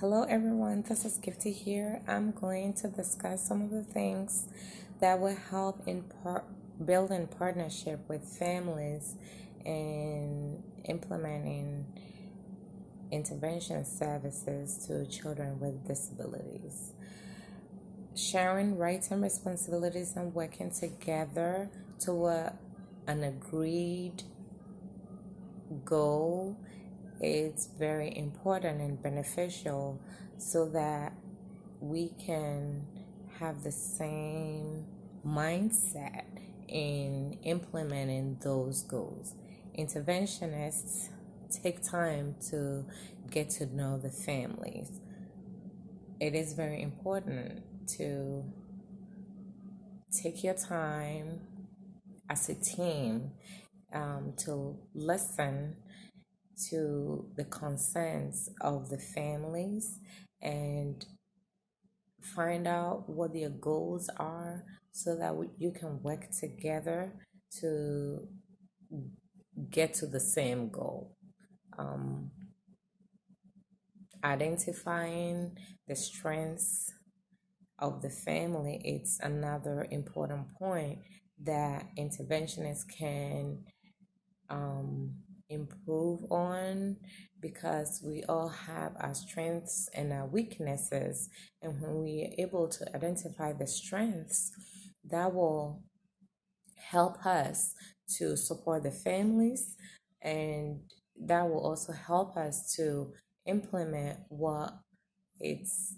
Hello, everyone. This is Gifty here. I'm going to discuss some of the things that will help in building partnership with families and implementing intervention services to children with disabilities. Sharing rights and responsibilities and working together toward an agreed goal is very important and beneficial so that we can have the same mindset in implementing those goals. Interventionists take time to get to know the families. It is very important to take your time as a team to listen to the concerns of the families and find out what their goals are so that you can work together to get to the same goal. Identifying the strengths of the family, it's another important point that interventionists can improve on, because we all have our strengths and our weaknesses, and when we are able to identify the strengths, that will help us to support the families, and that will also help us to implement what it's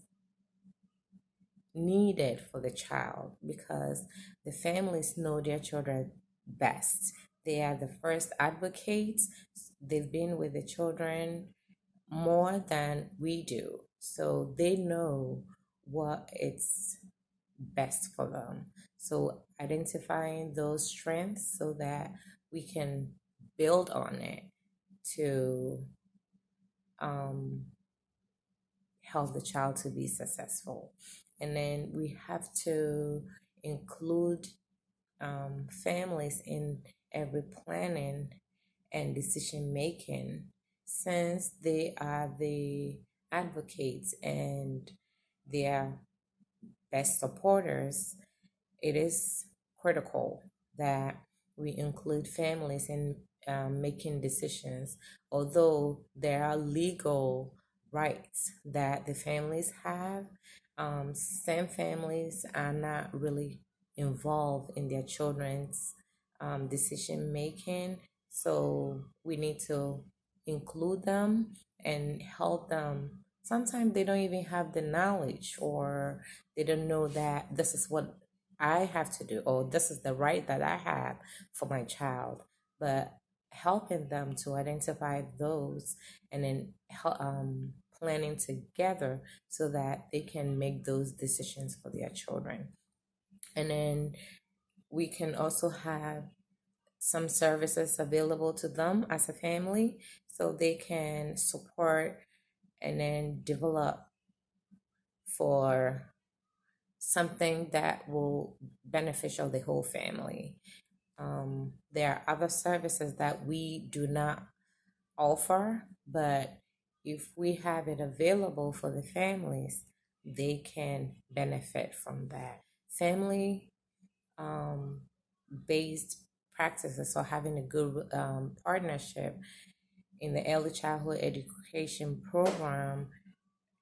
needed for the child, because the families know their children best. They are the first advocates. They've been with the children more than we do. So they know what is best for them. So identifying those strengths so that we can build on it to help the child to be successful. And then we have to include families in every planning and decision making, since they are the advocates and they are best supporters. It is critical that we include families in making decisions, although there are legal rights that the families have. Some families are not really involved in their children's decision making, so we need to include them and help them. Sometimes they don't even have the knowledge, or they don't know that this is what I have to do, or this is the right that I have for my child. But helping them to identify those, and then planning together so that they can make those decisions for their children. And then we can also have some services available to them as a family so they can support and then develop for something that will beneficial the whole family. There are other services that we do not offer, but if we have it available for the families, they can benefit from that. Family based practices, or having a good partnership in the early childhood education program,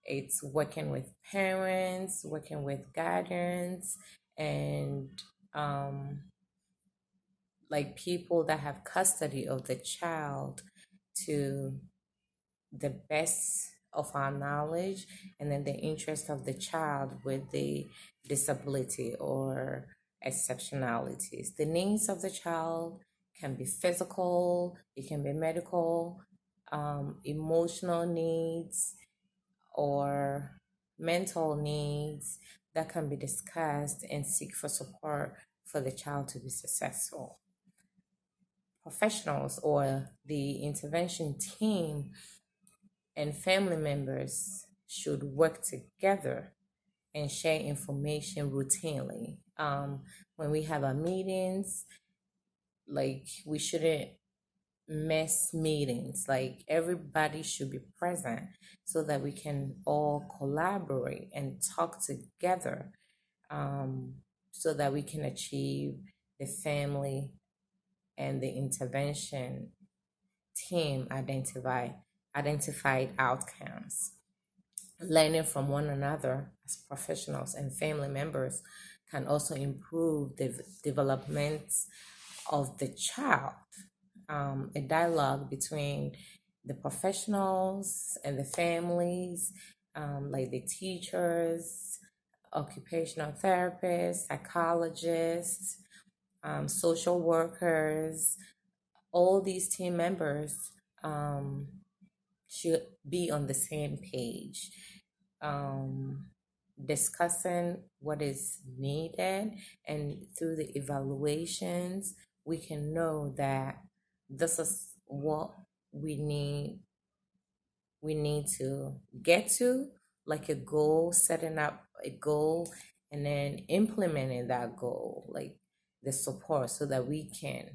it's working with parents, working with guardians, and like people that have custody of the child to the best of our knowledge, and then the interest of the child with the disability or exceptionalities. The needs of the child can be physical, it can be medical, emotional needs, or mental needs that can be discussed and seek for support for the child to be successful. Professionals or the intervention team and family members should work together and share information routinely. When we have our meetings, like, we shouldn't miss meetings. Like everybody should be present so that we can all collaborate and talk together, um, so that we can achieve the family and the intervention team identified outcomes. Learning from one another as professionals and family members can also improve the development of the child. A dialogue between the professionals and the families, like the teachers, occupational therapists, psychologists, social workers, all these team members um, should be on the same page, um, discussing what is needed, and through the evaluations we can know that this is what we need we need to get to, like a goal, setting up a goal and then implementing that goal, like the support so that we can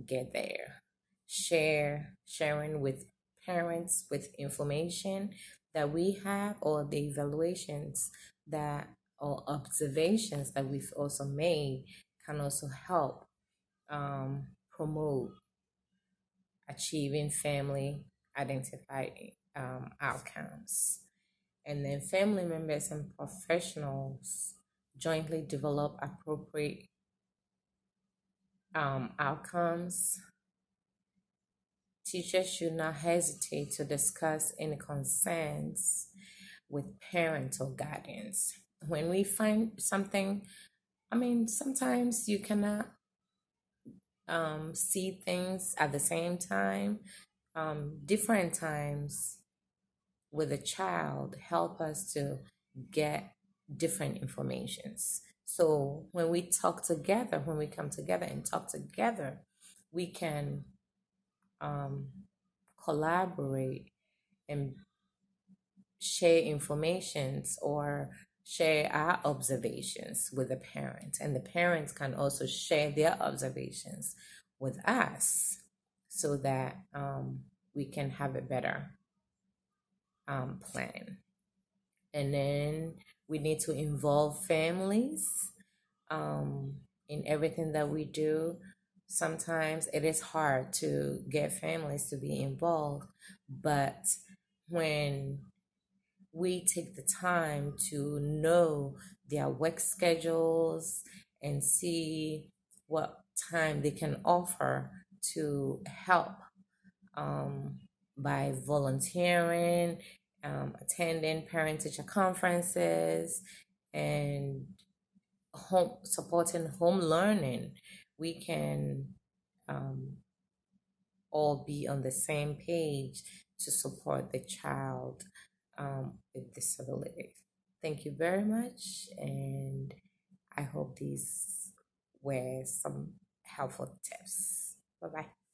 get there. Sharing with parents with information that we have, or the evaluations that or observations that we've also made, can also help promote achieving family identified outcomes. And then family members and professionals jointly develop appropriate outcomes. Teachers should not hesitate to discuss any concerns with parental guardians. When we find something, I mean, sometimes you cannot see things at the same time. Different times with a child help us to get different informations. So when we talk together, when we come together and talk together, we can um, collaborate and share informations or share our observations with the parents, and the parents can also share their observations with us, so that we can have a better plan. And then we need to involve families um, in everything that we do. Sometimes it is hard to get families to be involved, but when we take the time to know their work schedules and see what time they can offer to help, um, by volunteering, attending parent teacher conferences, and supporting home learning, we can um, all be on the same page to support the child with disabilities. Thank you very much, and I hope these were some helpful tips. Bye bye.